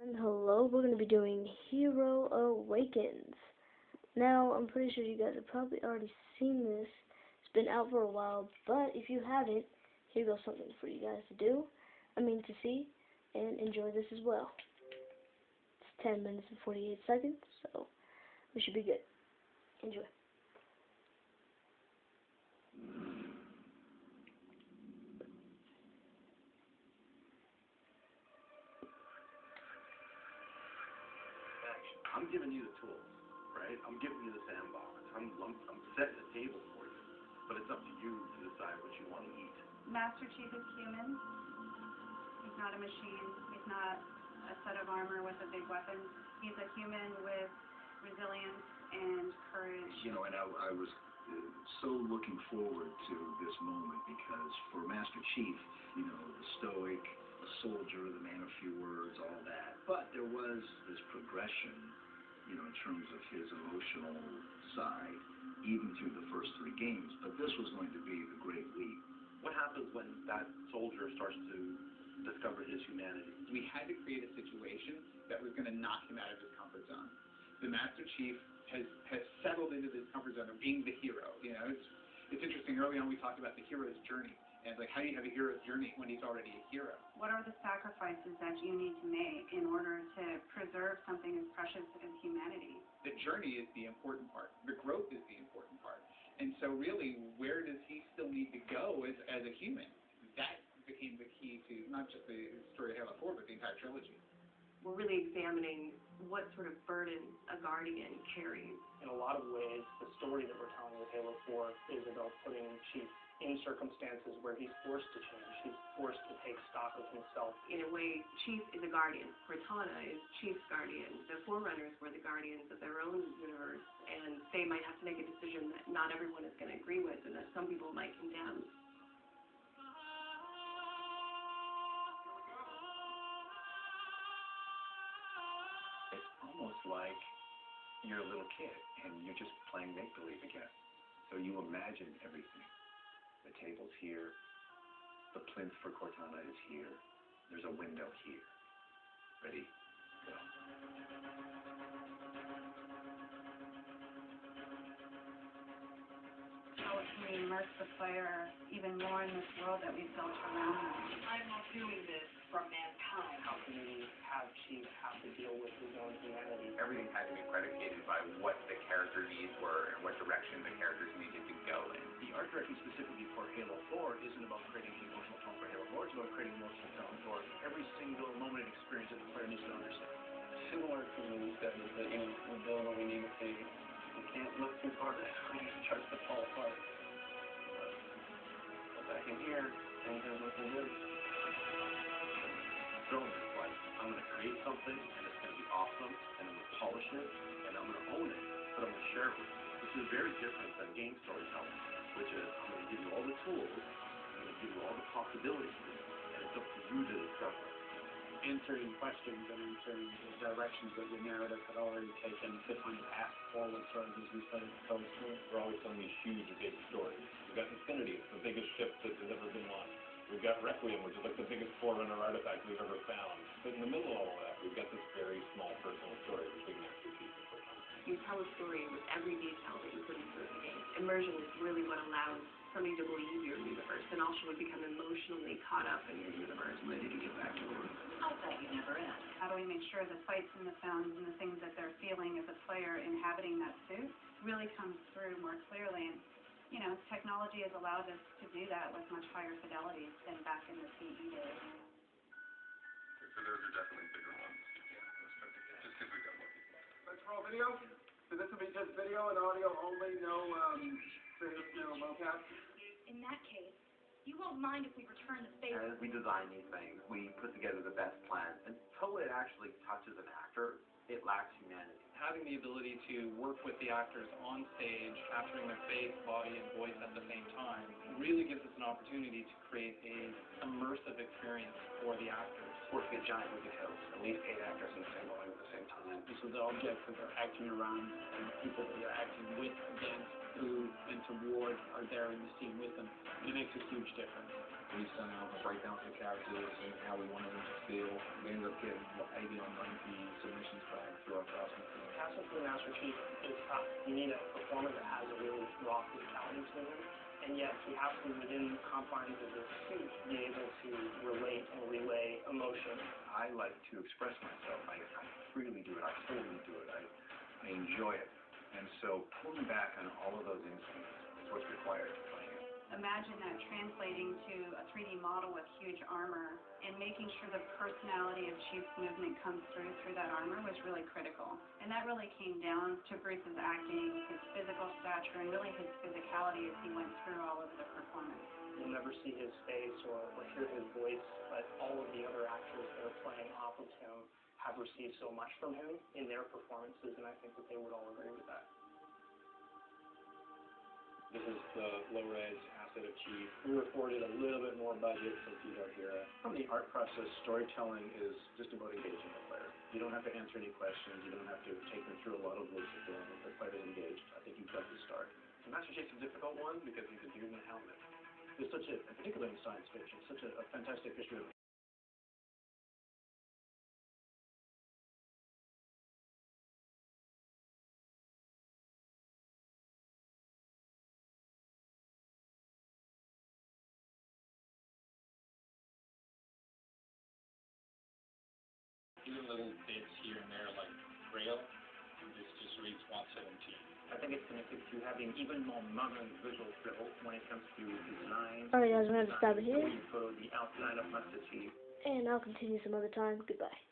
And hello, we're going to be doing Hero Awakens. Now, I'm pretty sure you guys have probably already seen this. It's been out for a while, but if you haven't, here goes something for you guys to see, and enjoy this as well. It's 10 minutes and 48 seconds, so we should be good. Enjoy. I'm giving you the tools, right? I'm giving you the sandbox. I'm setting the table for you, but it's up to you to decide what you want to eat. Master Chief is human. He's not a machine. He's not a set of armor with a big weapon. He's a human with resilience and courage. You know, and I was so looking forward to this moment because for Master Chief, you know, the stoic, the soldier, the man of few words, all that. But there was this progression, you know, in terms of his emotional side, even through the first three games. But this was going to be the great leap. What happens when that soldier starts to discover his humanity? We had to create a situation that was going to knock him out of his comfort zone. The Master Chief has settled into this comfort zone of being the hero. You know, it's interesting. Early on, we talked about the hero's journey, and it's like, how do you have a hero's journey when he's already a hero? What are the sacrifices that you need to make in order to preserve something as precious as humanity? The journey is the important part. The growth is the important part. And so really, where does he still need to go as a human? That became the key to not just the story of Halo 4, but the entire trilogy. We're really examining what sort of burden a Guardian carries. In a lot of ways, the story that we're telling with Halo 4 is about putting Chief in circumstances where he's forced to change. He's forced to take stock of himself. In a way, Chief is a Guardian. Cortana is Chief's Guardian. The Forerunners were the Guardians of their own universe, and they might have to make a decision that not everyone is going to agree with and that some people might condemn. It's almost like you're a little kid and you're just playing make-believe again. So you imagine everything. The table's here. The plinth for Cortana is here. There's a window here. Ready? Go. How can we immerse the player even more in this world that we've built around them? I'm not doing this for mankind. How can we have Chief have to deal with his own humanity? Everything had to be predicated by what the character needs were and what direction the characters needed to go in. The art direction specifically for Halo 4 isn't about creating the emotional tone for Halo 4. It's about creating emotional tone for every single moment and experience that the player needs to understand. Similar to what you said, is that, you know, we build what we need to see. We can't look too far this way, it starts to fall apart. But back in here, things are looking good. Film is like, I'm going to create something, and it's going to be awesome, and I'm going to polish it, and I'm going to own it, but I'm going to share it with you. This is very different than game storytelling, which is, I'm going to give you all the tools, I'm going to give you all the possibilities, and it's up to you to discover. Answering questions and answering the directions that the narrative had already taken to find a path forward for us as we started to tell the story. We're always telling these huge, big stories. We've got Infinity, it's the biggest ship that has ever been launched. We've got Requiem, which is like the biggest Forerunner artifact we've ever found. But in the middle of all of that, we've got this very small personal story between Master Chief and Cortana. You tell a story with every detail that you put into the game. Immersion is really what allows somebody to believe your universe and also would become emotionally caught up in your universe, ready to get back to work. I thought you never asked. How do we make sure the fights and the sounds and the things that they're feeling as a player inhabiting that suit really comes through more clearly? And, you know, technology has allowed us to do that with much higher fidelity than back in the CE days. So those are definitely bigger ones. Just because we got more people. Let's roll video. So this will be just video and audio only, no mocap. In that case, you won't mind if we return the favor. As we design these things, we put together the best plan. Until it actually touches an actor, it lacks humanity. Having the ability to work with the actors on stage, capturing their face, body, and voice at the same time, really gives us an opportunity to create a immersive experience for the actors. working a giant movie house, at least 8 actors in the same volume at the same time. These are the objects that they're acting around, and the people that they're acting with, against, through, and toward are there in the scene with them. And it makes a huge difference. We sent out a breakdown for the characters and how we wanted them to feel. We ended up getting 80 or 90 submissions back through our craftsman team. Casting for the Master Chief is tough. You need a performer that has a really raw physicality to him, and yet he has to, within the confines of his suit, be able to relate and relay emotion. I like to express myself. I freely do it. I totally do it. I enjoy it. And so pulling back on all of those instincts is what's required for playing it. Imagine that translating to a 3D model with huge armor and making sure the personality of Chief's movement comes through that armor was really critical. And that really came down to Bruce's acting, his physical stature, and really his physicality as he went through all of the performance. You'll never see his face or hear his voice, but all of the other actors that are playing off of him have received so much from him in their performances, and I think that they would all agree with that. This is the low-res asset of Chief. We were afforded a little bit more budget since he's our hero. From the art process, storytelling is just about engaging the player. You don't have to answer any questions. You don't have to take them through a lot of loops of doing it. The player's engaged. I think you've got to start. The Master Chief's a difficult one because he's a dude in a helmet. There's such a, particularly in science fiction, such a fantastic history of Even little bits here and there, like Grail, this just reads 117. I think it's connected to having even more modern visual flow when it comes to design. Alright guys, we're going to have to stop it here, For the outline of Master Chief. and I'll continue some other time. Goodbye.